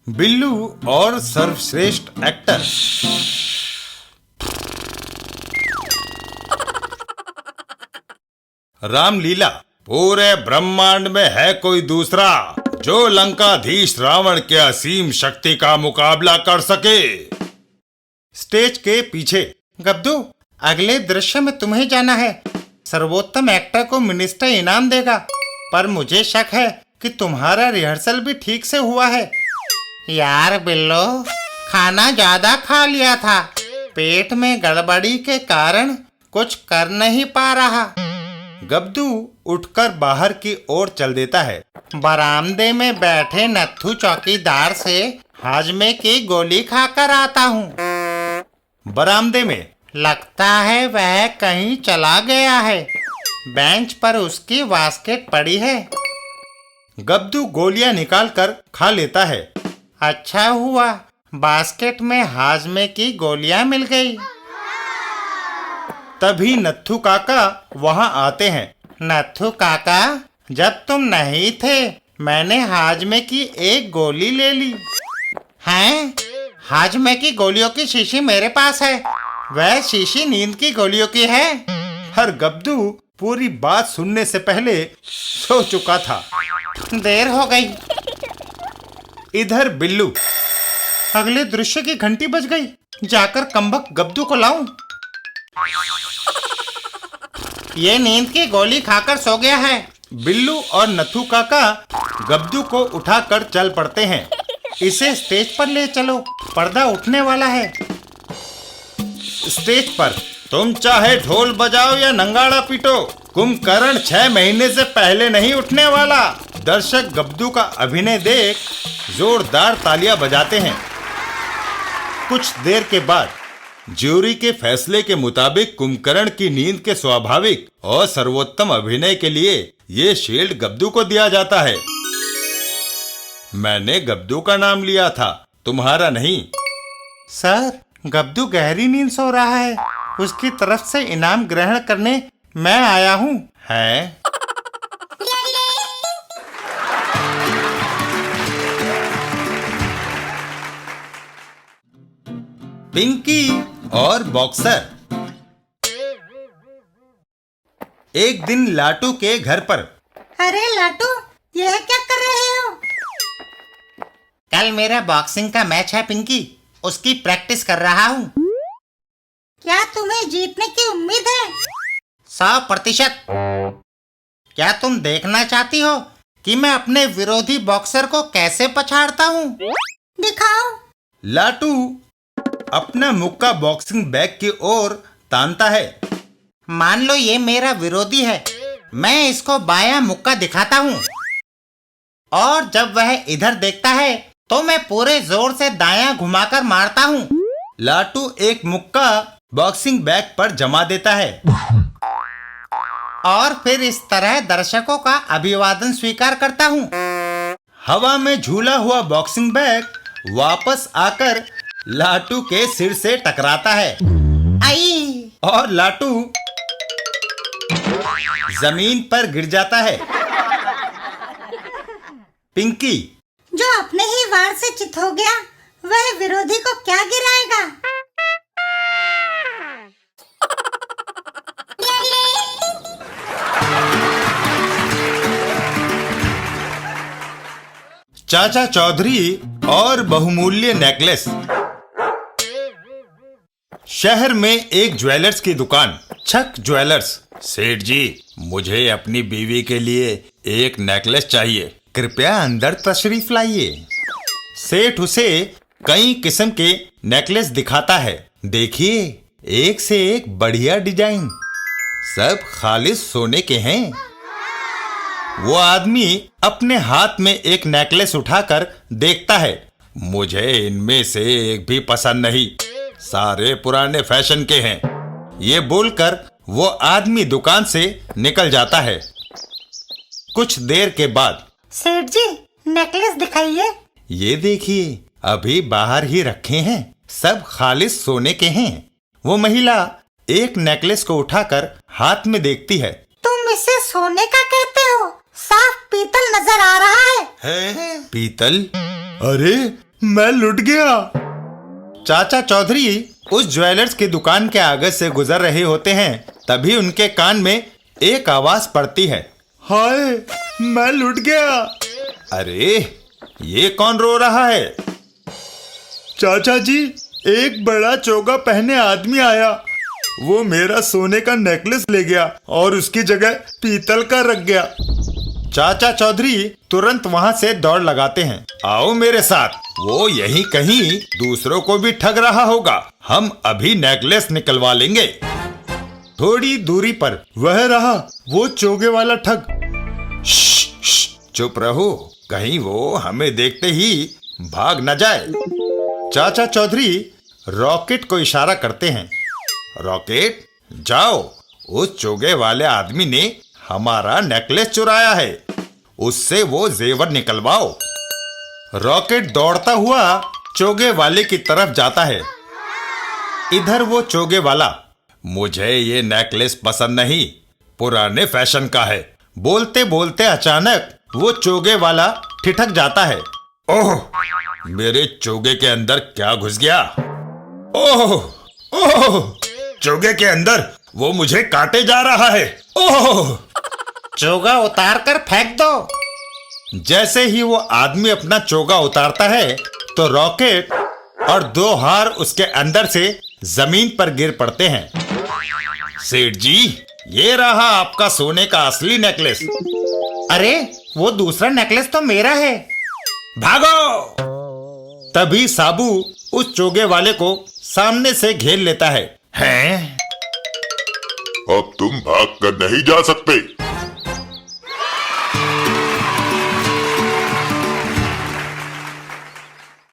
बिल्लू और सर्वश्रेष्ठ एक्टर। रामलीला। पूरे ब्रह्मांड में है कोई दूसरा जो लंकाधीश रावण के असीम शक्ति का मुकाबला कर सके। स्टेज के पीछे। गब्दू, अगले दृश्य में तुम्हें जाना है। सर्वोत्तम एक्टर को मिनिस्टर इनाम देगा, पर मुझे शक है कि तुम्हारा रिहर्सल भी ठीक से हुआ है। यार बिल्लो, खाना ज्यादा खा लिया था, पेट में गड़बड़ी के कारण कुछ कर नहीं पा रहा। गब्दू उठकर बाहर की ओर चल देता है। बरामदे में बैठे नत्थू चौकीदार से हाजमे की गोली खाकर आता हूँ। बरामदे में। लगता है वह कहीं चला गया है, बेंच पर उसकी बास्केट पड़ी है। गब्दू गोलियां निकालकर खा लेता है। अच्छा हुआ बास्केट में हाजमे की गोलियां मिल गई। तभी नत्थू काका वहां आते हैं। नत्थू काका, जब तुम नहीं थे मैंने हाजमे की एक गोली ले ली। हैं? हाजमे की गोलियों की शीशी मेरे पास है, वह शीशी नींद की गोलियों की है। हर गब्दू पूरी बात सुनने से पहले सो चुका था। देर हो गई। इधर बिल्लू। अगले दृश्य की घंटी बज गई, जाकर कमबख्त गब्दू को लाऊं। ये नींद की गोली खाकर सो गया है। बिल्लू और नथु काका गब्दू को उठाकर चल पड़ते हैं। इसे स्टेज पर ले चलो, पर्दा उठने वाला है। स्टेज पर। तुम चाहे ढोल बजाओ या नंगाड़ा पीटो, कुंभकर्ण 6 महीने से पहले नहीं उठने वाला। दर्शक गब्दू का अभिनय देख जोरदार तालियां बजाते हैं। कुछ देर के बाद ज्यूरी के फैसले के मुताबिक कुंभकर्ण की नींद के स्वाभाविक और सर्वोत्तम अभिनय के लिए ये शील्ड गब्दू को दिया जाता है। मैंने गब्दू का नाम लिया था, तुम्हारा नहीं। सर, गब्दू गहरी नींद सो रहा है, उसकी तरफ से इनाम ग्रहण करने मैं आया हूँ। है? पिंकी और बॉक्सर। एक दिन लाटू के घर पर। अरे लाटू, यह क्या कर रहे हो? कल मेरा बॉक्सिंग का मैच है पिंकी, उसकी प्रैक्टिस कर रहा हूँ। क्या तुम्हें जीतने की उम्मीद है? 100%। क्या तुम देखना चाहती हो कि मैं अपने विरोधी बॉक्सर को कैसे पछाड़ता हूँ? दिखाओ। लाटू अपना मुक्का बॉक्सिंग बैग की ओर तानता है। मान लो ये मेरा विरोधी है, मैं इसको बायां मुक्का दिखाता हूँ, और जब वह इधर देखता है तो मैं पूरे जोर से दायां घुमाकर मारता हूँ। लाटू एक मुक्का बॉक्सिंग बैग पर जमा देता है और फिर इस तरह दर्शकों का अभिवादन स्वीकार करता हूँ। हवा में झूला हुआ बॉक्सिंग बैग वापस आकर लाटू के सिर से टकराता है। आई! और लाटू जमीन पर गिर जाता है। पिंकी। जो अपने ही वार से चित हो गया, वह विरोधी को क्या गिराएगा? चाचा चौधरी और बहुमूल्य नेकलेस। शहर में एक ज्वेलर्स की दुकान। छक ज्वेलर्स। सेठ जी, मुझे अपनी बीवी के लिए एक नेकलेस चाहिए, कृपया अंदर तशरीफ लाइए। सेठ उसे कई किस्म के नेकलेस दिखाता है। देखिए, एक से एक बढ़िया डिजाइन, सब खालिस सोने के हैं। वो आदमी अपने हाथ में एक नेकलेस उठाकर देखता है। मुझे इनमें से एक भी पसंद नहीं, सारे पुराने फैशन के हैं। ये बोलकर वो आदमी दुकान से निकल जाता है। कुछ देर के बाद। सेठ जी, नेकलेस दिखाइए। ये देखिए, अभी बाहर ही रखे हैं, सब खालिस सोने के हैं। वो महिला एक नेकलेस को उठाकर हाथ में देखती है। तुम इसे सोने का कहते हो? साफ पीतल नजर आ रहा है। है? पीतल? अरे मैं लुट गया। चाचा चौधरी उस ज्वेलर्स की दुकान के आगे से गुजर रहे होते हैं, तभी उनके कान में एक आवाज पड़ती है, हाय मैं लुट गया। अरे ये कौन रो रहा है? चाचा जी, एक बड़ा चोगा पहने आदमी आया, वो मेरा सोने का नेकलेस ले गया और उसकी जगह पीतल का रख गया। चाचा चौधरी तुरंत वहां से दौड़ लगाते हैं, आओ मेरे साथ, वो यहीं कहीं दूसरों को भी ठग रहा होगा, हम अभी नेकलेस निकलवा लेंगे। थोड़ी दूरी पर वह रहा वो चोगे वाला ठग। चुप रहो, कहीं वो हमें देखते ही भाग न जाए। चाचा चौधरी रॉकेट को इशारा करते हैं, रॉकेट जाओ, उस चोगे वाले आदमी ने हमारा नेकलेस चुराया है, उससे वो जेवर निकलवाओ। रॉकेट दौड़ता हुआ चोगे वाले की तरफ जाता है। इधर वो चोगे वाला, मुझे ये नेकलेस पसंद नहीं, पुराने फैशन का है। बोलते बोलते अचानक वो चोगे वाला ठिठक जाता है, ओह मेरे चोगे के अंदर क्या घुस गया? ओह ओह, चोगे के अंदर वो मुझे काटे जा रहा है। ओह, चोगा उतार कर फेंक दो। जैसे ही वो आदमी अपना चोगा उतारता है तो रॉकेट और दो हार उसके अंदर से जमीन पर गिर पड़ते हैं। सेठ जी, ये रहा आपका सोने का असली नेकलेस। अरे वो दूसरा नेकलेस तो मेरा है। भागो! तभी साबू उस चोगे वाले को सामने से घेर लेता है। हैं? अब तुम भाग कर नहीं जा सकते।